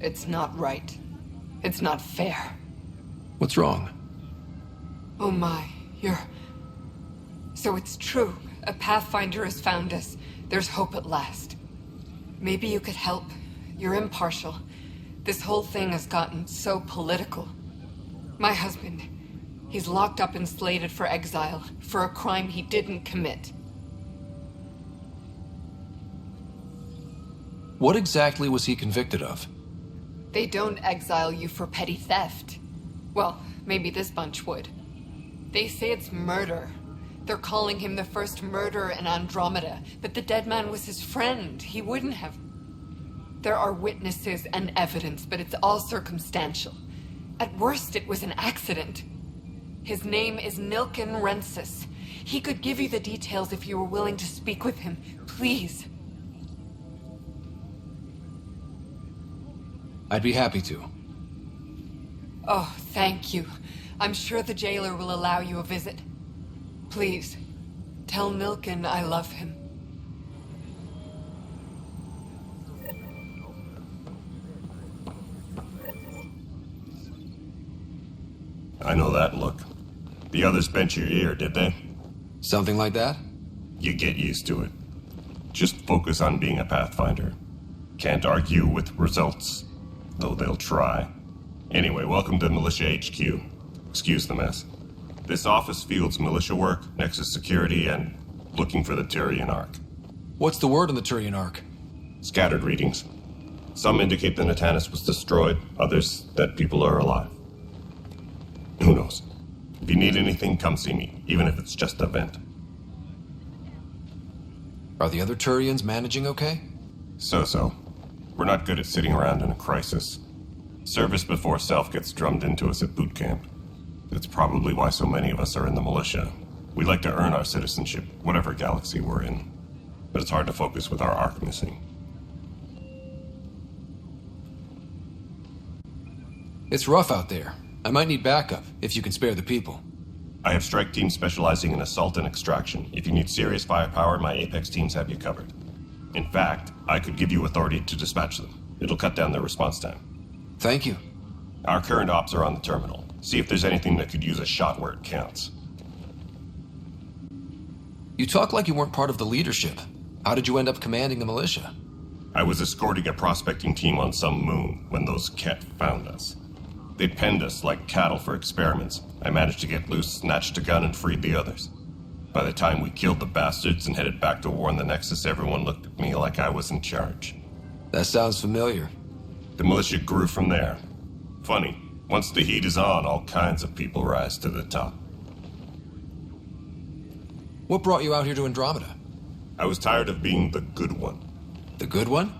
It's not right. It's not fair. What's wrong? Oh my, So it's true. A Pathfinder has found us. There's hope at last. Maybe you could help. You're impartial. This whole thing has gotten so political. My husband, he's locked up and slated for exile for a crime he didn't commit. What exactly was he convicted of? They don't exile you for petty theft. Well, maybe this bunch would. They say it's murder. They're calling him the first murderer in Andromeda, but the dead man was his friend. He wouldn't have. There are witnesses and evidence, but it's all circumstantial. At worst, it was an accident. His name is Nilken Rensis. He could give you the details if you were willing to speak with him. Please. I'd be happy to. Oh, thank you. I'm sure the jailer will allow you a visit. Please, tell Nilken I love him. I know that look. The others bent your ear, did they? Something like that? You get used to it. Just focus on being a Pathfinder. Can't argue with results, though they'll try. Anyway, welcome to Militia HQ. Excuse the mess. This office fields militia work, Nexus security, and looking for the Turian Ark. What's the word on the Turian Ark? Scattered readings. Some indicate the Natanus was destroyed, others that people are alive. Who knows? If you need anything, come see me, even if it's just a vent. Are the other Turians managing okay? So-so. We're not good at sitting around in a crisis. Service before self gets drummed into us at boot camp. That's probably why so many of us are in the militia. We like to earn our citizenship, whatever galaxy we're in. But it's hard to focus with our arc missing. It's rough out there. I might need backup, if you can spare the people. I have strike teams specializing in assault and extraction. If you need serious firepower, my Apex teams have you covered. In fact, I could give you authority to dispatch them. It'll cut down their response time. Thank you. Our current ops are on the terminal. See if there's anything that could use a shot where it counts. You talk like you weren't part of the leadership. How did you end up commanding the militia? I was escorting a prospecting team on some moon when those Ket found us. They penned us like cattle for experiments. I managed to get loose, snatched a gun, and freed the others. By the time we killed the bastards and headed back to warn the Nexus, everyone looked at me like I was in charge. That sounds familiar. The militia grew from there. Funny, once the heat is on, all kinds of people rise to the top. What brought you out here to Andromeda? I was tired of being the good one. The good one?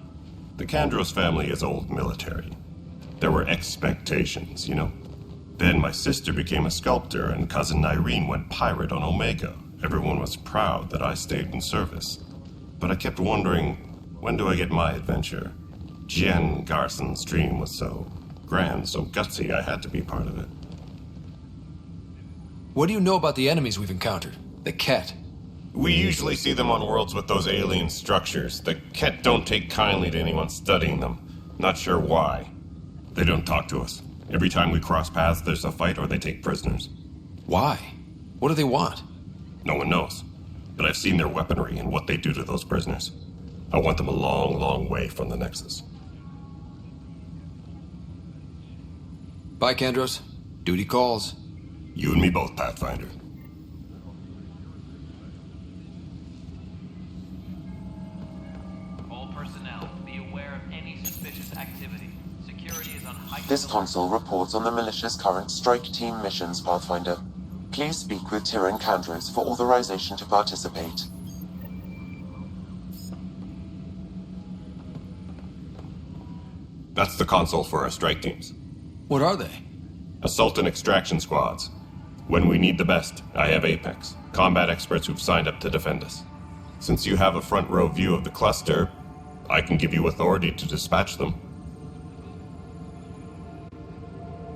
The Kandros family is old military. There were expectations, you know. Then my sister became a sculptor and cousin Irene went pirate on Omega. Everyone was proud that I stayed in service. But I kept wondering, when do I get my adventure? Jen Garson's dream was so grand, so gutsy, I had to be part of it. What do you know about the enemies we've encountered? The Ket? We usually see them on worlds with those alien structures. The Ket don't take kindly to anyone studying them. Not sure why. They don't talk to us. Every time we cross paths, there's a fight or they take prisoners. Why? What do they want? No one knows. But I've seen their weaponry and what they do to those prisoners. I want them a long, long way from the Nexus. Bye, Kandros. Duty calls. You and me both, Pathfinder. All personnel, be aware of any suspicious activity. Security is on heightened This alert. console reports on the militia's current strike team missions, Pathfinder. Please speak with Tyrion Kandros for authorization to participate. That's the console for our strike teams. What are they? Assault and extraction squads. When we need the best, I have Apex, combat experts who've signed up to defend us. Since you have a front row view of the cluster, I can give you authority to dispatch them.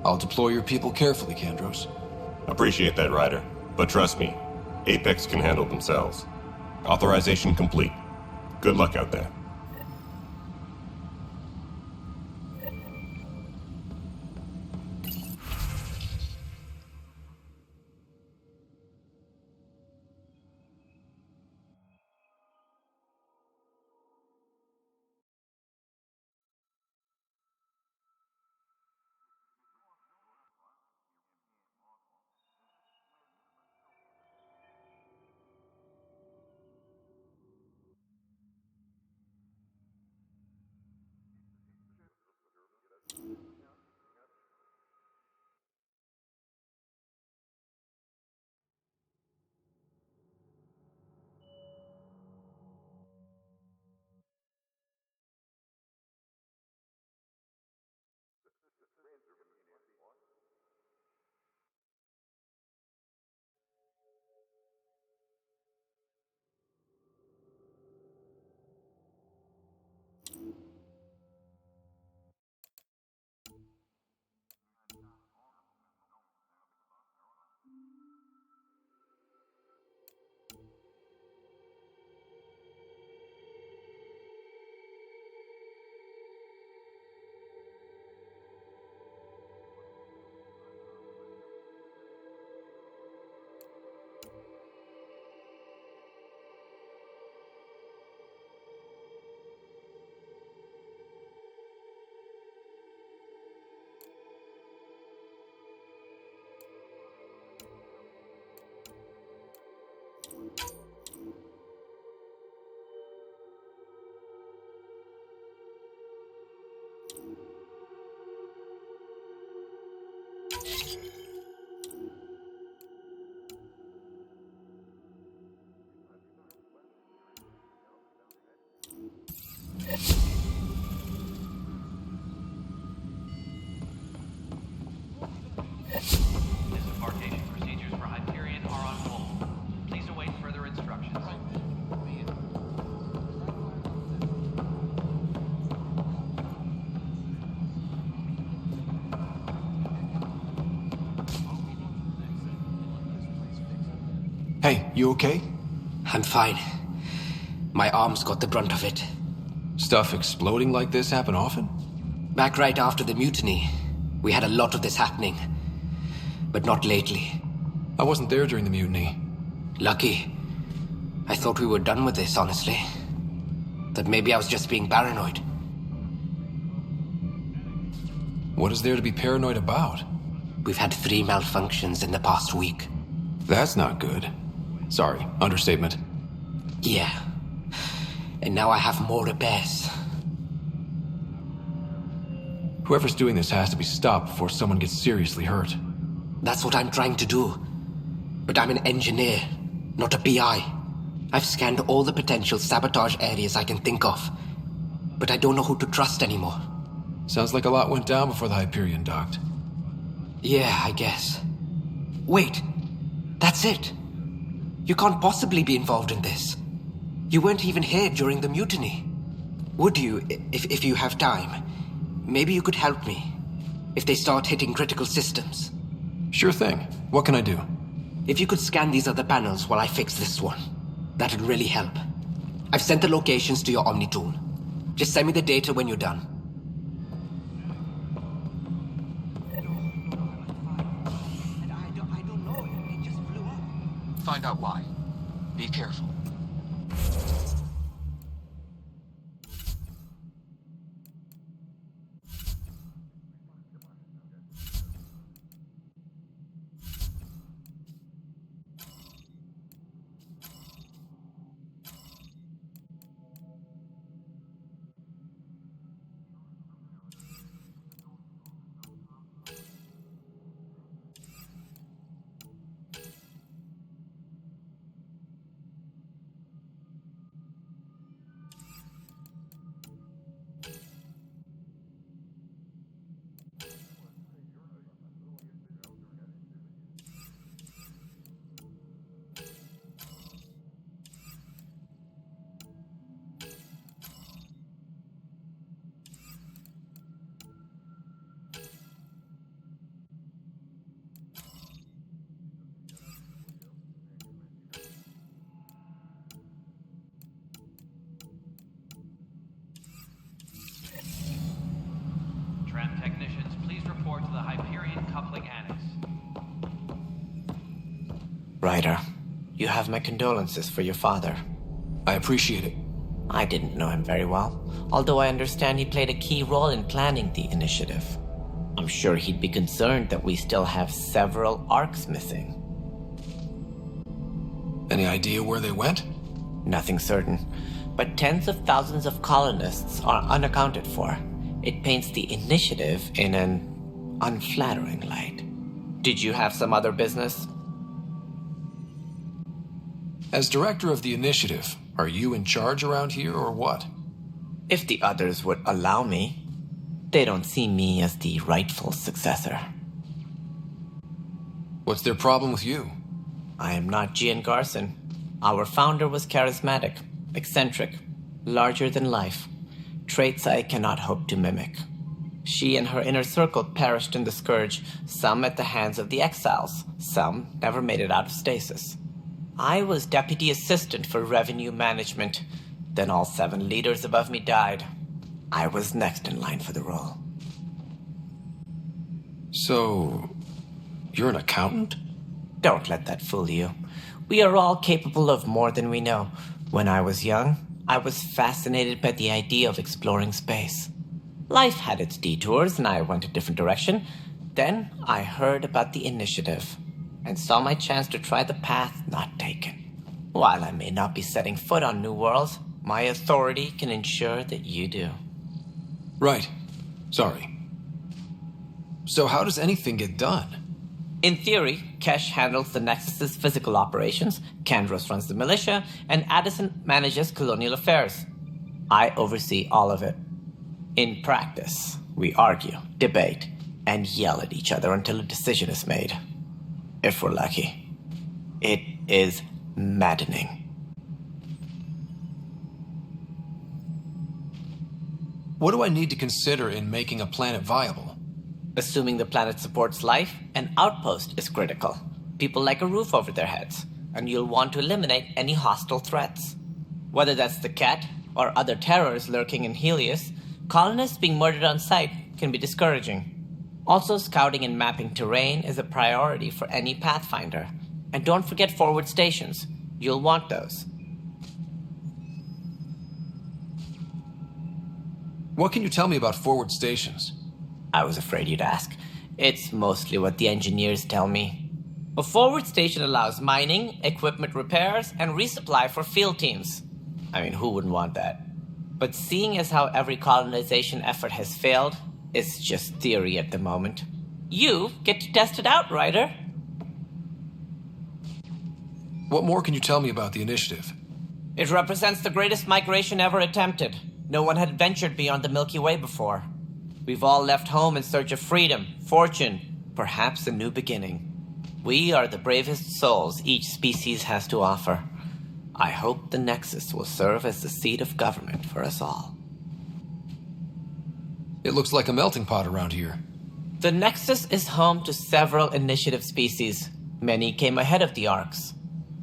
I'll deploy your people carefully, Kandros. Appreciate that, Ryder. But trust me, Apex can handle themselves. Authorization complete. Good luck out there. Disembarkation procedures for Hyperion are on hold. Please await further instructions. Hey, you okay? I'm fine. My arms got the brunt of it. Stuff exploding like this happen often? Back right after the mutiny, we had a lot of this happening. But not lately. I wasn't there during the mutiny. Lucky. I thought we were done with this, honestly. That maybe I was just being paranoid. What is there to be paranoid about? We've had 3 malfunctions in the past week. That's not good. Sorry, understatement. Yeah. And now I have more repairs. Whoever's doing this has to be stopped before someone gets seriously hurt. That's what I'm trying to do. But I'm an engineer, not a PI. I've scanned all the potential sabotage areas I can think of. But I don't know who to trust anymore. Sounds like a lot went down before the Hyperion docked. Yeah, I guess. Wait. That's it. You can't possibly be involved in this. You weren't even here during the mutiny. Would you, if you have time? Maybe you could help me. If they start hitting critical systems. Sure thing. What can I do? If you could scan these other panels while I fix this one, that'd really help. I've sent the locations to your Omni tool. Just send me the data when you're done. Find out why. Be careful. Tram technicians, please report to the Hyperion Coupling Annex. Ryder, you have my condolences for your father. I appreciate it. I didn't know him very well, although I understand he played a key role in planning the initiative. I'm sure he'd be concerned that we still have several arcs missing. Any idea where they went? Nothing certain, but tens of thousands of colonists are unaccounted for. It paints the initiative in an unflattering light. Did you have some other business? As director of the initiative, are you in charge around here or what? If the others would allow me. They don't see me as the rightful successor. What's their problem with you? I am not Gian Garson. Our founder was charismatic, eccentric, larger than life. Traits I cannot hope to mimic. She and her inner circle perished in the Scourge, some at the hands of the Exiles, some never made it out of stasis. I was deputy assistant for revenue management. Then all 7 leaders above me died. I was next in line for the role. So, you're an accountant? Don't let that fool you. We are all capable of more than we know. When I was young, I was fascinated by the idea of exploring space. Life had its detours, and I went a different direction. Then I heard about the initiative, and saw my chance to try the path not taken. While I may not be setting foot on New Worlds, my authority can ensure that you do. Right. Sorry. So how does anything get done? In theory, Kesh handles the Nexus's physical operations, Kandros runs the militia, and Addison manages colonial affairs. I oversee all of it. In practice, we argue, debate, and yell at each other until a decision is made. If we're lucky. It is maddening. What do I need to consider in making a planet viable? Assuming the planet supports life, an outpost is critical. People like a roof over their heads, and you'll want to eliminate any hostile threats. Whether that's the cat or other terrors lurking in Helios, colonists being murdered on sight can be discouraging. Also, scouting and mapping terrain is a priority for any Pathfinder. And don't forget forward stations. You'll want those. What can you tell me about forward stations? I was afraid you'd ask. It's mostly what the engineers tell me. A forward station allows mining, equipment repairs, and resupply for field teams. I mean, who wouldn't want that? But seeing as how every colonization effort has failed, it's just theory at the moment. You get to test it out, Ryder. What more can you tell me about the initiative? It represents the greatest migration ever attempted. No one had ventured beyond the Milky Way before. We've all left home in search of freedom, fortune, perhaps a new beginning. We are the bravest souls each species has to offer. I hope the Nexus will serve as the seat of government for us all. It looks like a melting pot around here. The Nexus is home to several initiative species. Many came ahead of the Arks.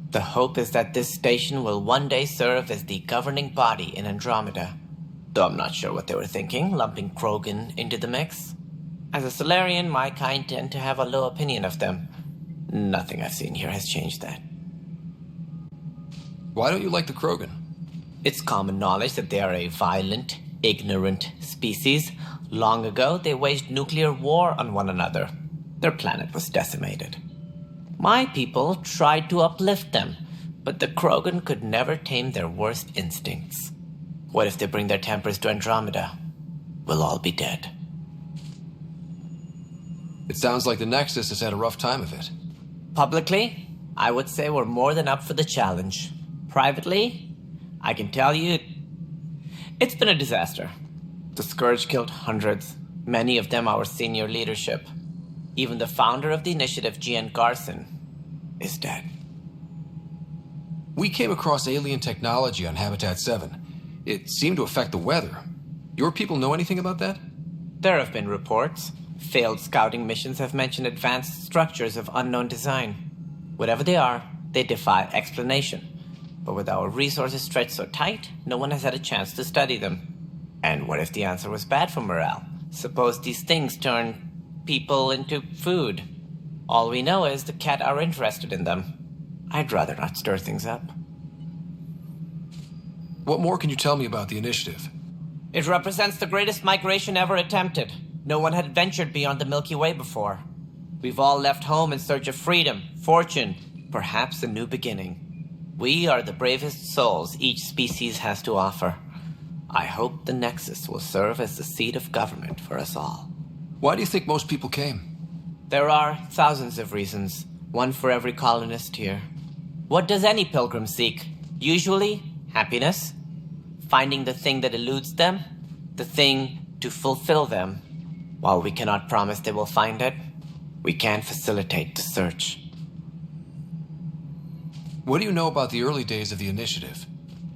The hope is that this station will one day serve as the governing body in Andromeda. Though I'm not sure what they were thinking, lumping Krogan into the mix. As a Solarian, my kind tend to have a low opinion of them. Nothing I've seen here has changed that. Why don't you like the Krogan? It's common knowledge that they are a violent, ignorant species. Long ago, they waged nuclear war on one another. Their planet was decimated. My people tried to uplift them, but the Krogan could never tame their worst instincts. What if they bring their tempers to Andromeda? We'll all be dead. It sounds like the Nexus has had a rough time of it. Publicly, I would say we're more than up for the challenge. Privately, I can tell you, it's been a disaster. The Scourge killed hundreds, many of them our senior leadership. Even the founder of the initiative, Gian Garson, is dead. We came across alien technology on Habitat 7. It seemed to affect the weather. Your people know anything about that? There have been reports. Failed scouting missions have mentioned advanced structures of unknown design. Whatever they are, they defy explanation. But with our resources stretched so tight, no one has had a chance to study them. And what if the answer was bad for morale? Suppose these things turn people into food. All we know is the cat are interested in them. I'd rather not stir things up. What more can you tell me about the initiative? It represents the greatest migration ever attempted. No one had ventured beyond the Milky Way before. We've all left home in search of freedom, fortune, perhaps a new beginning. We are the bravest souls each species has to offer. I hope the Nexus will serve as the seat of government for us all. Why do you think most people came? There are thousands of reasons, one for every colonist here. What does any pilgrim seek? Usually, happiness. Finding the thing that eludes them, the thing to fulfill them. While we cannot promise they will find it, we can facilitate the search. What do you know about the early days of the initiative?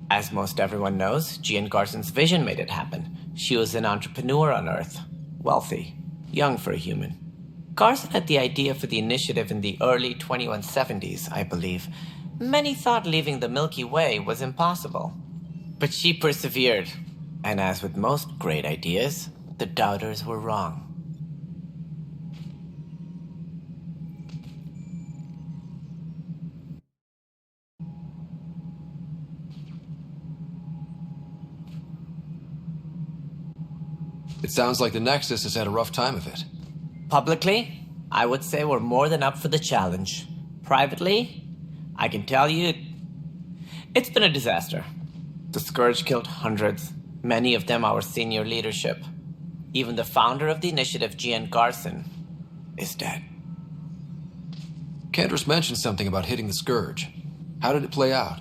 As most everyone knows, Gian Garson's vision made it happen. She was an entrepreneur on Earth. Wealthy. Young for a human. Garson had the idea for the initiative in the early 2170s, I believe. Many thought leaving the Milky Way was impossible. But she persevered. And as with most great ideas, the doubters were wrong. It sounds like the Nexus has had a rough time of it. Publicly, I would say we're more than up for the challenge. Privately, I can tell you, it's been a disaster. The Scourge killed hundreds, many of them our senior leadership. Even the founder of the initiative, Gian Garson, is dead. Cantor's mentioned something about hitting the Scourge. How did it play out?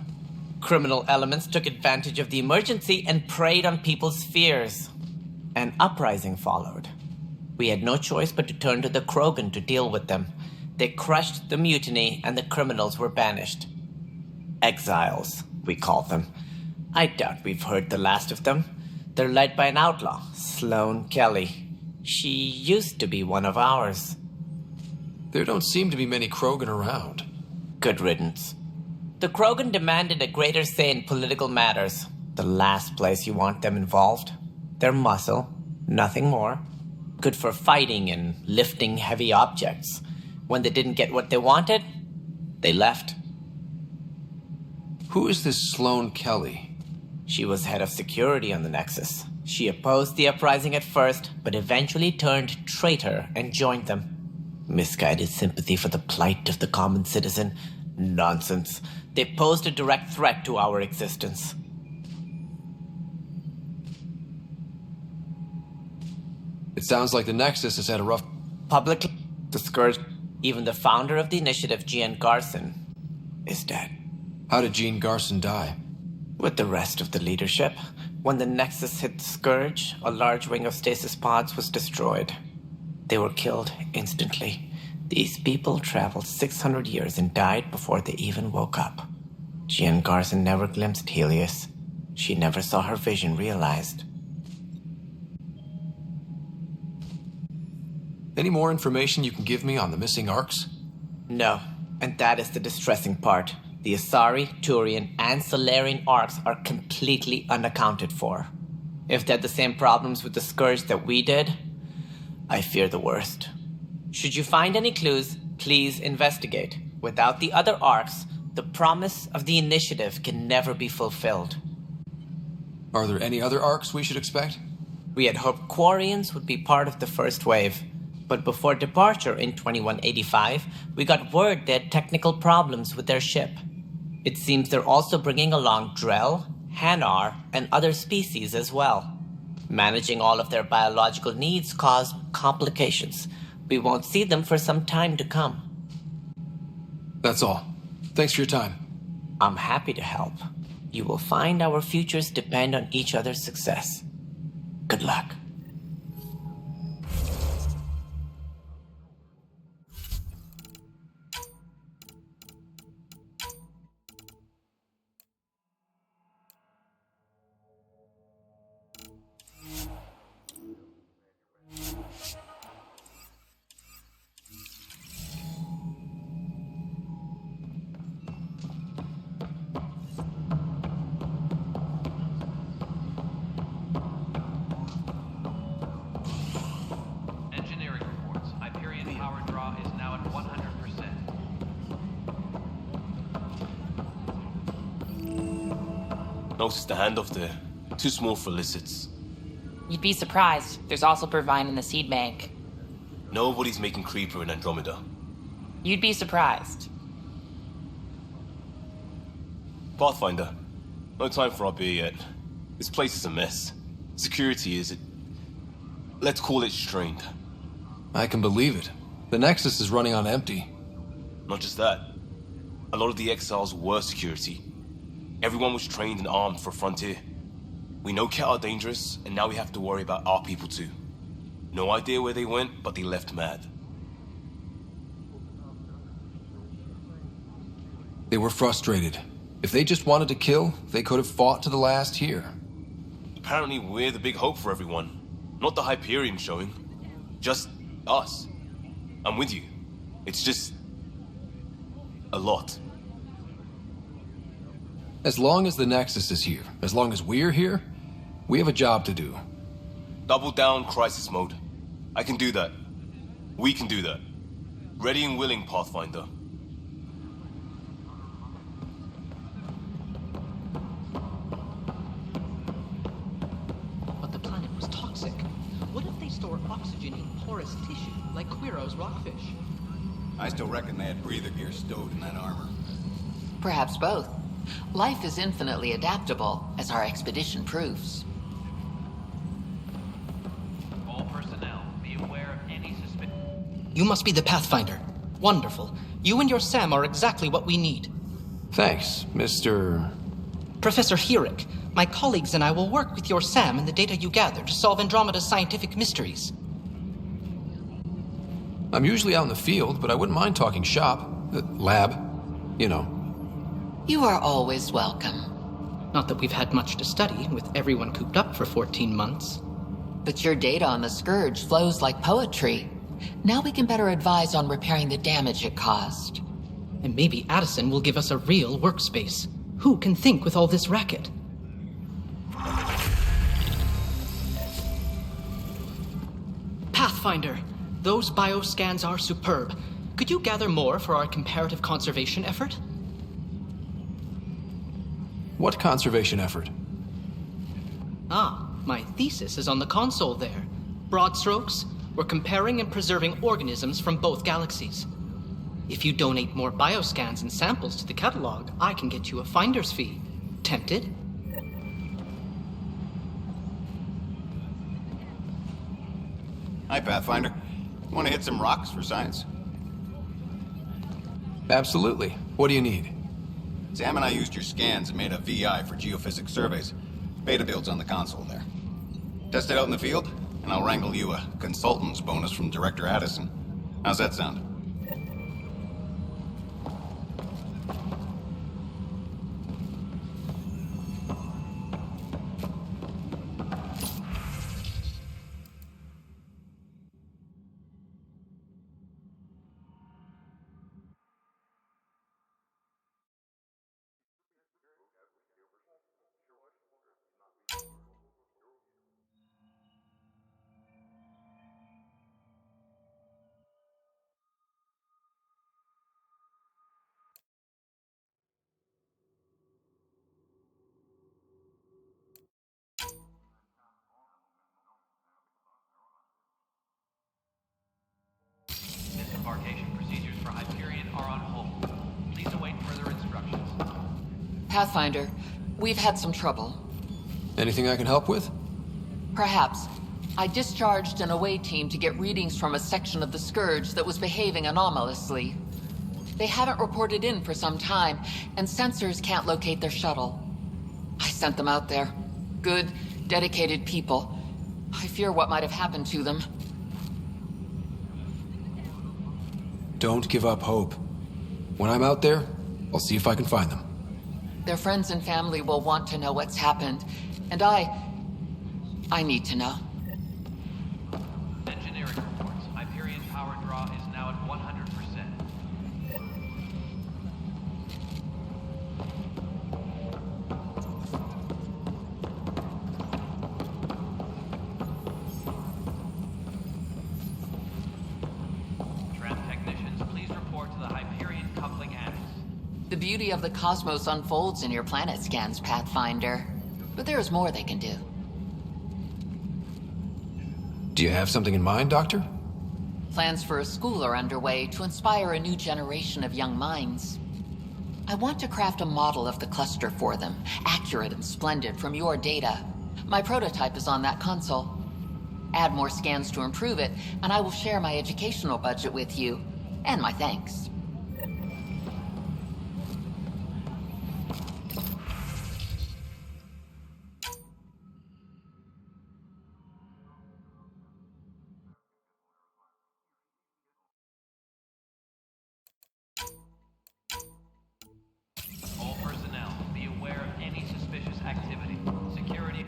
Criminal elements took advantage of the emergency and preyed on people's fears. An uprising followed. We had no choice but to turn to the Krogan to deal with them. They crushed the mutiny and the criminals were banished. Exiles, we call them. I doubt we've heard the last of them. They're led by an outlaw, Sloane Kelly. She used to be one of ours. There don't seem to be many Krogan around. Good riddance. The Krogan demanded a greater say in political matters. The last place you want them involved. Their muscle, nothing more. Good for fighting and lifting heavy objects. When they didn't get what they wanted, they left. Who is this Sloane Kelly? She was head of security on the Nexus. She opposed the uprising at first, but eventually turned traitor and joined them. Misguided sympathy for the plight of the common citizen. Nonsense. They posed a direct threat to our existence. It sounds like the Nexus has had a rough... Publicly, the Scourge, even the founder of the initiative, Jean Garson, is dead. How did Jean Garson die? With the rest of the leadership. When the Nexus hit the Scourge, a large wing of stasis pods was destroyed. They were killed instantly. These people traveled 600 years and died before they even woke up. Jean Garson never glimpsed Helios. She never saw her vision realized. Any more information you can give me on the missing arcs? No, and that is the distressing part. The Asari, Turian, and Solarian arcs are completely unaccounted for. If they had the same problems with the Scourge that we did, I fear the worst. Should you find any clues, please investigate. Without the other arcs, the promise of the initiative can never be fulfilled. Are there any other arcs we should expect? We had hoped Quarians would be part of the first wave. But before departure in 2185, we got word they had technical problems with their ship. It seems they're also bringing along Drell, Hanar, and other species as well. Managing all of their biological needs caused complications. We won't see them for some time to come. That's all. Thanks for your time. I'm happy to help. You will find our futures depend on each other's success. Good luck. Engineering reports. Hyperion power draw is now at 100%. Notice the handoff there. Too small for lizards. You'd be surprised. There's also Purvine in the seed bank. Nobody's making Creeper in Andromeda. You'd be surprised. Pathfinder, no time for our beer yet. This place is a mess. Security is... let's call it strained. I can believe it. The Nexus is running on empty. Not just that. A lot of the exiles were security. Everyone was trained and armed for Frontier. We know Ket are dangerous, and now we have to worry about our people too. No idea where they went, but they left mad. They were frustrated. If they just wanted to kill, they could have fought to the last here. Apparently we're the big hope for everyone. Not the Hyperion showing. Just us. I'm with you. It's just... a lot. As long as the Nexus is here, as long as we're here, we have a job to do. Double down crisis mode. I can do that. We can do that. Ready and willing, Pathfinder. But the planet was toxic. What if they store oxygen in porous tissue, like Quiro's rockfish? I still reckon they had breather gear stowed in that armor. Perhaps both. Life is infinitely adaptable, as our expedition proves. All personnel, be aware of any suspicion. You must be the Pathfinder. Wonderful. You and your Sam are exactly what we need. Thanks, Mr... Professor Herrick, my colleagues and I will work with your Sam and the data you gather to solve Andromeda's scientific mysteries. I'm usually out in the field, but I wouldn't mind talking shop. Lab. You know. You are always welcome. Not that we've had much to study, with everyone cooped up for 14 months. But your data on the Scourge flows like poetry. Now we can better advise on repairing the damage it caused. And maybe Addison will give us a real workspace. Who can think with all this racket? Pathfinder, those bioscans are superb. Could you gather more for our comparative conservation effort? What conservation effort? Ah, my thesis is on the console there. Broad strokes, we're comparing and preserving organisms from both galaxies. If you donate more bioscans and samples to the catalog, I can get you a finder's fee. Tempted? Hi, Pathfinder. Want to hit some rocks for science? Absolutely. What do you need? Sam and I used your scans and made a VI for geophysics surveys. Beta builds on the console there. Test it out in the field, and I'll wrangle you a consultant's bonus from Director Addison. How's that sound? Disembarkation procedures for Hyperion are on hold. Please await further instructions. Pathfinder, we've had some trouble. Anything I can help with? Perhaps. I discharged an away team to get readings from a section of the Scourge that was behaving anomalously. They haven't reported in for some time, and sensors can't locate their shuttle. I sent them out there. Good, dedicated people. I fear what might have happened to them. Don't give up hope. When I'm out there, I'll see if I can find them. Their friends and family will want to know what's happened, and I need to know. Engineering reports. Hyperion power draw is now at 100%. Technicians, please report to the Hyperion coupling annex. The beauty of the cosmos unfolds in your planet scans, Pathfinder. But there is more they can do. Do you have something in mind, Doctor? Plans for a school are underway to inspire a new generation of young minds. I want to craft a model of the cluster for them, accurate and splendid from your data. My prototype is on that console. Add more scans to improve it, and I will share my educational budget with you, and my thanks. All personnel, be aware of any suspicious activity. Security.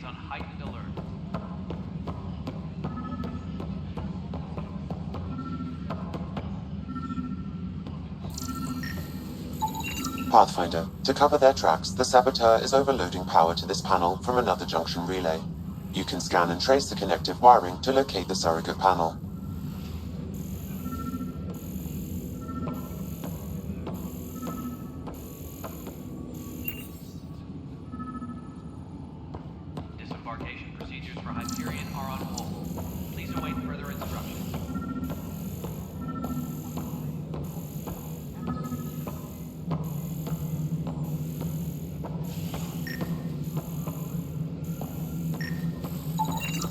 is on heightened alert. Pathfinder, to cover their tracks, the saboteur is overloading power to this panel from another junction relay. You can scan and trace the connective wiring to locate the surrogate panel. Disembarkation procedures for Hyperion are on hold. Please await further instructions.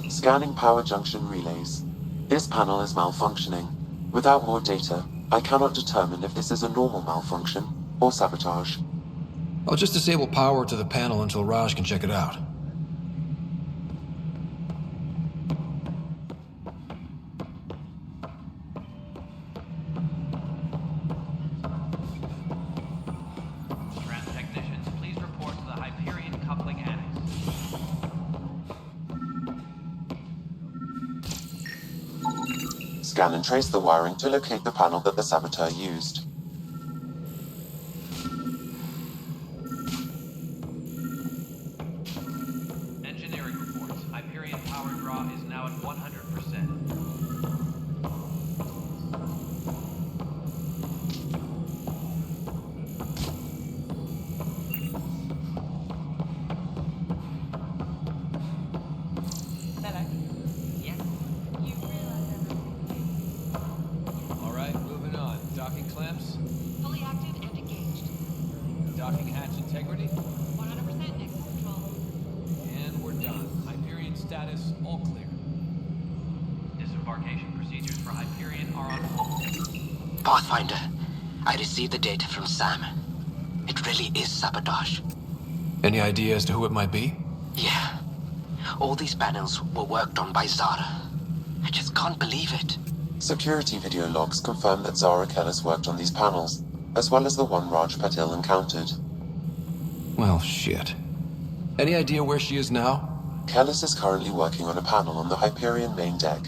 Scanning power junction relays. This panel is malfunctioning. Without more data, I cannot determine if this is a normal malfunction or sabotage. I'll just disable power to the panel until Raj can check it out. Tram technicians, please report to the Hyperion coupling annex. Scan and trace the wiring to locate the panel that the saboteur used. Engineering reports. Hyperion power draw is now at 100%. All right, moving on. Docking clamps, Fully active and engaged. docking hatch integrity, 100% Nexus control. and we're done. Hyperion status, all clear. Disembarkation procedures for Hyperion are on hold. Pathfinder, I received the data from Sam. It really is sabotage. Any idea as to who it might be? Yeah. All these panels were worked on by Zara. I just can't believe it. Security video logs confirm that Zara Kellis worked on these panels, as well as the one Raj Patil encountered. Well, shit. Any idea where she is now? Kellis is currently working on a panel on the Hyperion main deck.